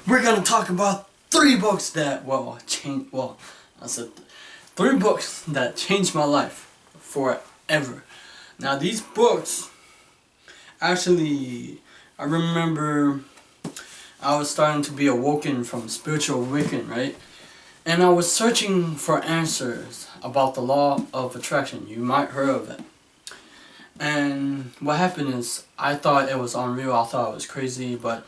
we're gonna talk about three books that I said three books that changed my life forever. Now these books, actually, I remember I was starting to be awoken from spiritual awakening, right? And I was searching for answers about the law of attraction. You might heard of it. And what happened is, I thought it was unreal, I thought it was crazy, but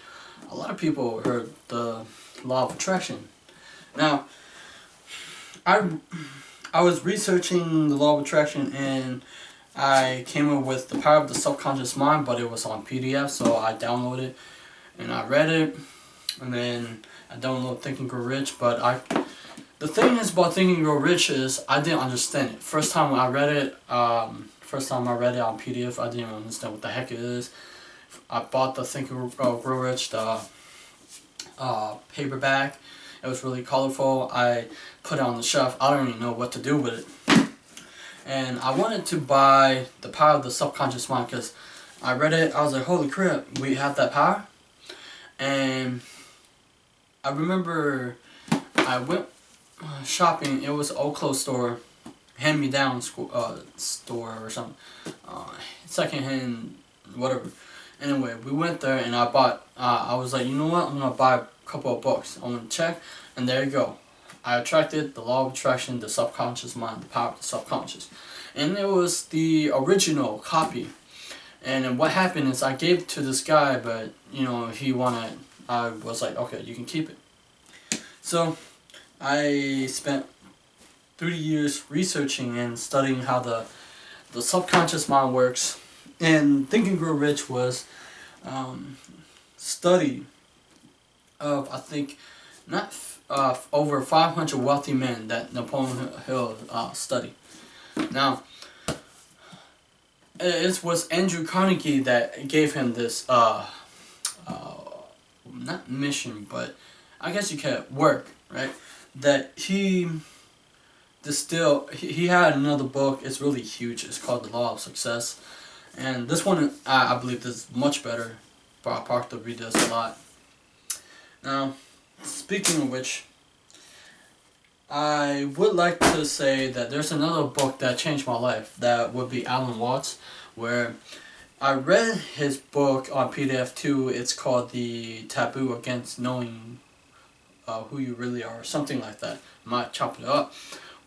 a lot of people heard the law of attraction. Now, I was researching the law of attraction and I came up with The Power of the Subconscious Mind, but it was on PDF, so I downloaded it and I read it, and then I downloaded Think and Grow Rich, but the thing is about Think and Grow Rich is I didn't understand it. First time I read it on PDF, I didn't understand what the heck it is. I bought the Think and Grow Rich, the paperback. It was really colorful. I put it on the shelf. I don't even know what to do with it. And I wanted to buy The Power of the Subconscious Mind because I read it. I was like, holy crap, we have that power. And I remember I went shopping. It was an old clothes store, hand-me-down store or something, second-hand, whatever. Anyway, we went there and I bought. I was like, you know what? I'm gonna buy a couple of books. I'm gonna check, and there you go. I attracted the law of attraction, the subconscious mind, the power of the subconscious, and it was the original copy. And then what happened is I gave it to this guy, but he wanted. I was like, okay, you can keep it. So I spent 30 years researching and studying how the subconscious mind works. And Think and Grow Rich was study of, I think, not over 500 wealthy men that Napoleon Hill studied. Now, it was Andrew Carnegie that gave him this, not mission, but I guess you could work, right? That he had another book. It's really huge. It's called The Law of Success. And this one, I believe, is much better. Bob Proctor read this a lot. Now, speaking of which, I would like to say that there's another book that changed my life. That would be Alan Watts, where I read his book on PDF too. It's called The Taboo Against Knowing Who You Really Are, something like that. I might chop it up.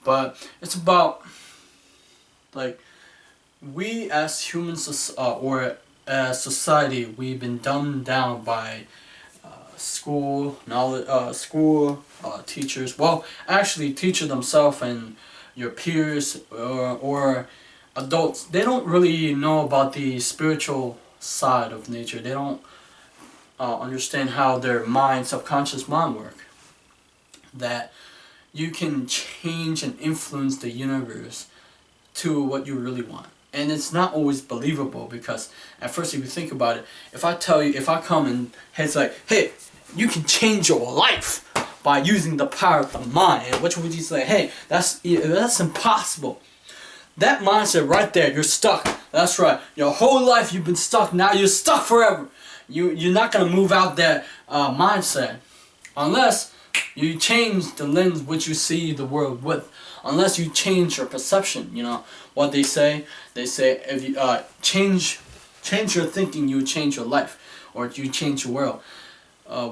But it's about, like, we as humans, or as society, we've been dumbed down by school, teachers. Well, actually, teachers themselves and your peers or adults. They don't really know about the spiritual side of nature. They don't understand how their mind, subconscious mind, work. That you can change and influence the universe to what you really want. And it's not always believable, because at first, if you think about it, if I come and it's like, hey, you can change your life by using the power of the mind, and which would you say, hey, that's impossible. That mindset right there, you're stuck. That's right. Your whole life you've been stuck. Now you're stuck forever. You're not gonna move out that mindset unless you change the lens which you see the world with. Unless you change your perception. What they say if you change your thinking, you change your life, or you change your world.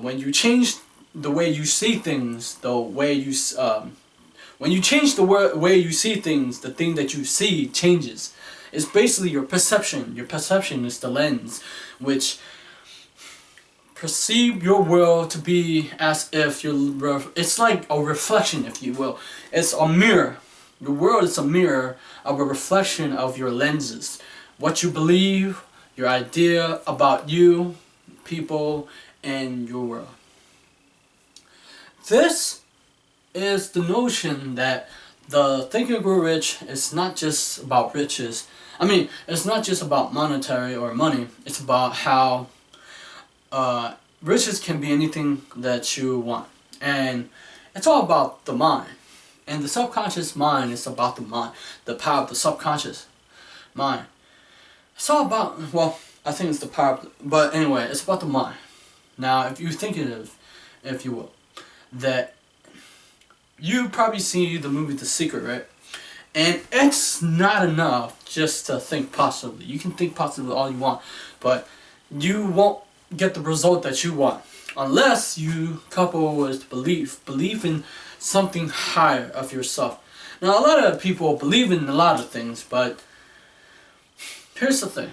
When you change the way you see things, when you change the way you see things, the thing that you see changes. It's basically your perception. Your perception is the lens which perceive your world to be as if it's like a reflection, if you will. It's a mirror. Your world is a mirror of a reflection of your lenses. What you believe, your idea about you, people, and your world. This is the notion that the Think and Grow Rich is not just about riches. I mean, it's not just about monetary or money. It's about how riches can be anything that you want. And it's all about the mind. And the subconscious mind is about the mind. The power of the subconscious mind. It's all about, well, I think it's the power of but anyway, it's about the mind. Now, if you think of if you will. That you probably see the movie The Secret, right? And it's not enough just to think positively. You can think positively all you want, but you won't get the result that you want unless you couple with belief in something higher of yourself. Now, a lot of people believe in a lot of things, but here's the thing.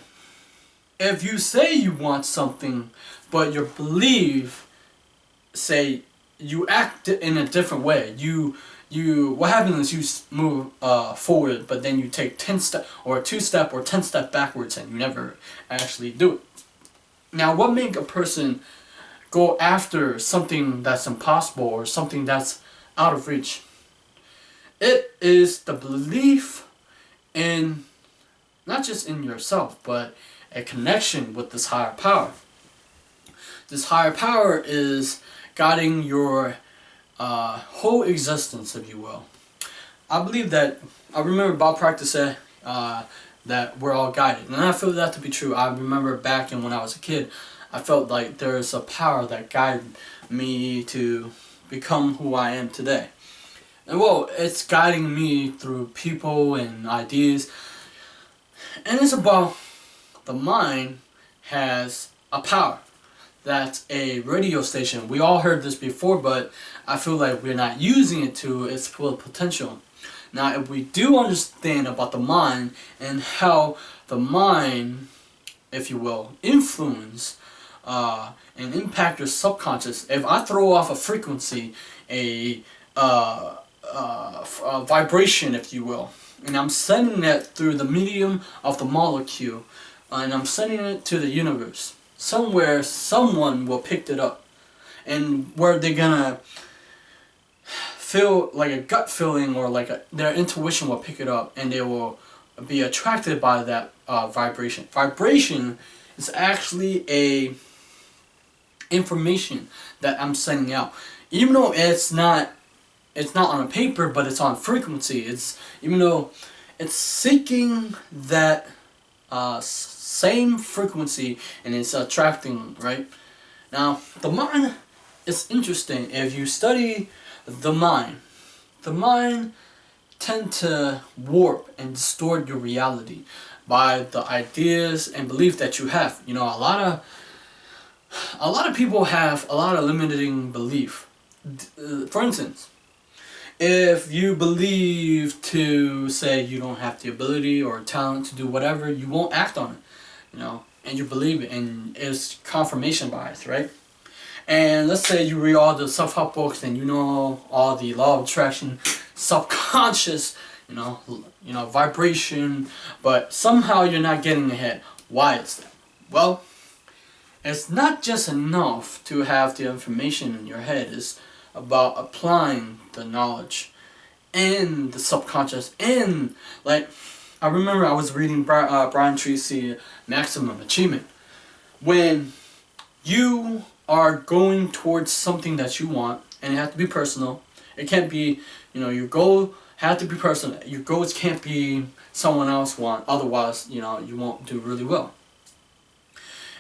If you say you want something, but your belief say you act in a different way, what happens is you move forward, but then you take 10 step or 2 step or 10 step backwards, and you never actually do it. Now, what makes a person go after something that's impossible or something that's out of reach? It is the belief in not just in yourself, but a connection with this higher power. This higher power is guiding your whole existence, if you will. I believe that, I remember Bob Proctor said that we're all guided, and I feel that to be true. I remember back when I was a kid, I felt like there's a power that guided me to become who I am today. And well, it's guiding me through people and ideas, and it's about the mind has a power. That's a radio station. We all heard this before, but I feel like we're not using it to its full potential. Now, if we do understand about the mind and how the mind, if you will, influence and impact your subconscious. If I throw off a frequency, a vibration, if you will, and I'm sending that through the medium of the molecule, and I'm sending it to the universe, somewhere someone will pick it up, and where they're gonna feel like a gut feeling, or like their intuition will pick it up, and they will be attracted by that vibration. Vibration is actually a information that I'm sending out, even though it's not on a paper, but it's on frequency. It's, even though it's seeking that same frequency, and it's attracting, right? Now, the mind is interesting. If you study the mind tend to warp and distort your reality by the ideas and belief that you have. You know, a lot of people have a lot of limiting belief. For instance, if you believe to say you don't have the ability or talent to do whatever, you won't act on it, you know, and you believe it, and it's confirmation bias, right? And let's say you read all the self-help books and you know all the law of attraction, subconscious, you know, vibration, but somehow you're not getting ahead. Why is that? Well, it's not just enough to have the information in your head. It's about applying the knowledge in the subconscious. And like, I remember I was reading Brian Tracy, Maximum Achievement. When you are going towards something that you want, and it has to be personal. It can't be, you know, your goal has to be personal. Your goals can't be someone else want. Otherwise, you know, you won't do really well.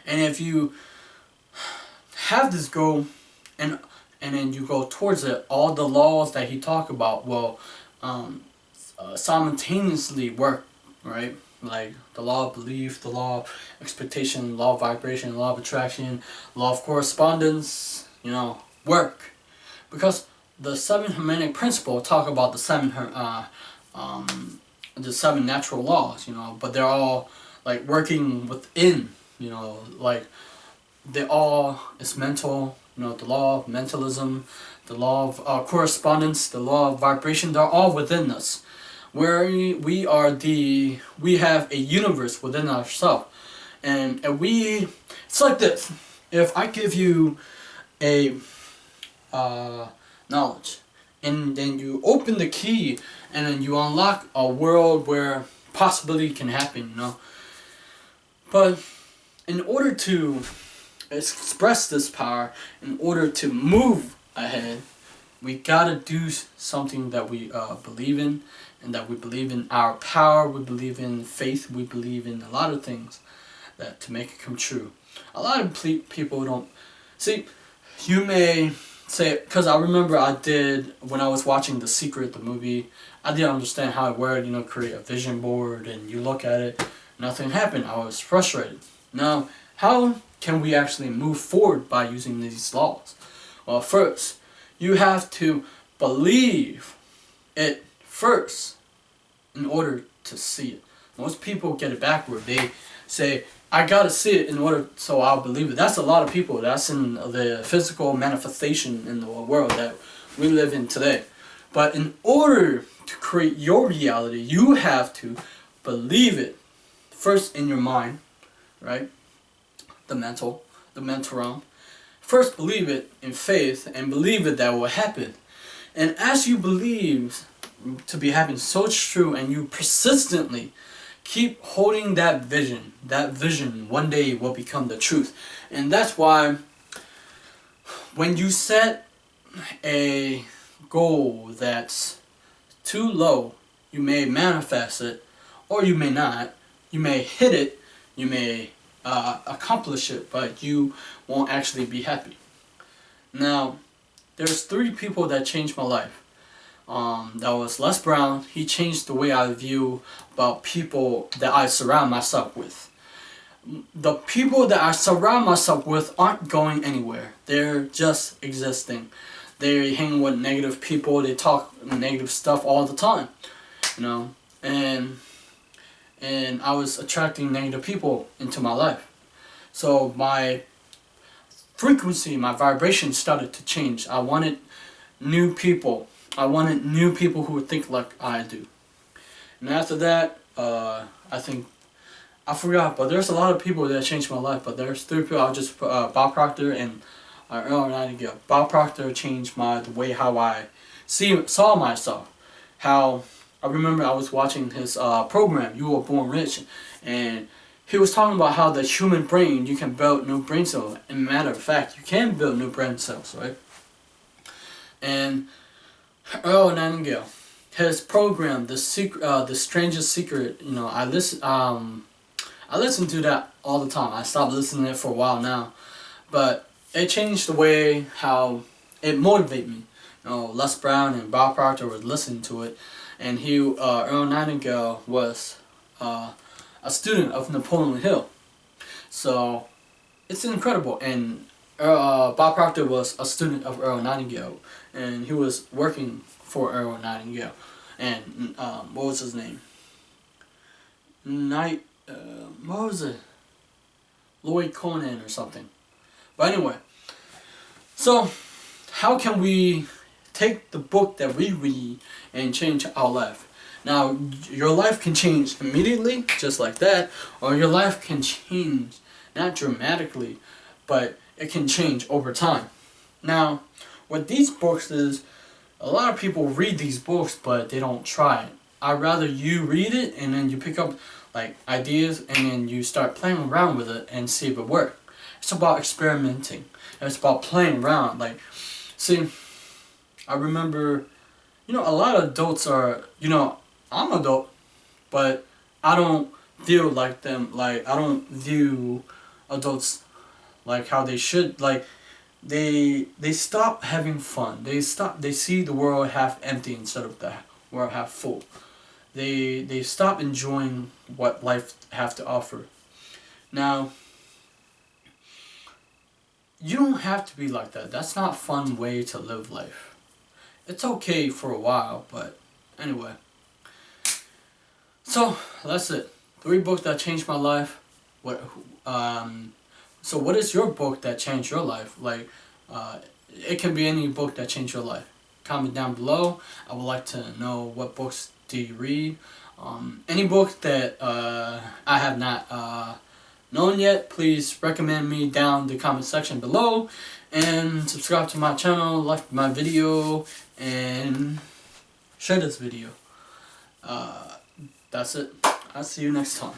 And if you have this goal, and then you go towards it, all the laws that he talked about will simultaneously work, right? Like the law of belief, the law of expectation, law of vibration, law of attraction, law of correspondence, you know, work. Because the 7 Hermetic principles talk about the seven natural laws, you know, but they're all like working within, you know, like they all is mental, you know, the law of mentalism, the law of correspondence, the law of vibration, they're all within us. Where we have a universe within ourselves, and it's like this. If I give you a knowledge, and then you open the key, and then you unlock a world where possibility can happen, you know. But in order to express this power, in order to move ahead, we gotta do something that we believe in, and that we believe in our power, we believe in faith, we believe in a lot of things that to make it come true. A lot of people don't see. You may say, because I remember I did, when I was watching The Secret, the movie, I didn't understand how it worked, create a vision board and you look at it, nothing happened. I was frustrated. Now, how can we actually move forward by using these laws? Well, first, you have to believe it first in order to see it. Most people get it backward. They say, I gotta see it in order so I'll believe it. That's a lot of people. That's in the physical manifestation in the world that we live in today. But in order to create your reality, you have to believe it first in your mind, right? The mental realm. First believe it in faith and believe it that will happen. And as you believe to be happening, so it's true, and you persistently keep holding that vision one day will become the truth. And that's why when you set a goal that's too low, you may manifest it or you may not. You may hit it, you may accomplish it, but you won't actually be happy. Now, there's 3 people that changed my life. That was Les Brown. He changed the way I view about people that I surround myself with. The people that I surround myself with aren't going anywhere. They're just existing. They hang with negative people. They talk negative stuff all the time, and I was attracting negative people into my life. So my frequency, my vibration started to change. I wanted new people. I wanted new people who would think like I do. And after that, I forgot, but there's a lot of people that changed my life. But there's 3 people. I'll just put Bob Proctor and Earl Nightingale. Bob Proctor changed the way how I saw myself. How I remember I was watching his program, You Were Born Rich, and he was talking about how the human brain, you can build new brain cells. And matter of fact, you can build new brain cells, right? And Earl Nightingale, his program, the Strangest Secret, I listen to that all the time. I stopped listening to it for a while now, but it changed the way how it motivated me. Les Brown and Bob Proctor would listen to it, and Earl Nightingale was a student of Napoleon Hill, so it's incredible. And Bob Proctor was a student of Earl Nightingale, and he was working for Earl Nightingale. And what was his name? What was it? Lloyd Conan or something. But anyway, so how can we take the book that we read and change our life? Now, your life can change immediately, just like that, or your life can change, not dramatically, but it can change over time. Now, what these books is, a lot of people read these books, but they don't try it. I'd rather you read it, and then you pick up ideas, and then you start playing around with it and see if it works. It's about experimenting. It's about playing around. See, I remember, a lot of adults are, I'm an adult, but I don't feel like them. I don't view adults like how they should. They stop having fun. They see the world half empty instead of the world half full. They stop enjoying what life have to offer. Now, you don't have to be like that. That's not a fun way to live life. It's okay for a while, but anyway. So that's it. 3 books that changed my life. So what is your book that changed your life? It can be any book that changed your life. Comment down below. I would like to know what books do you read. Any book that I have not known yet, please recommend me down the comment section below. And subscribe to my channel, like my video, and share this video. That's it. I'll see you next time.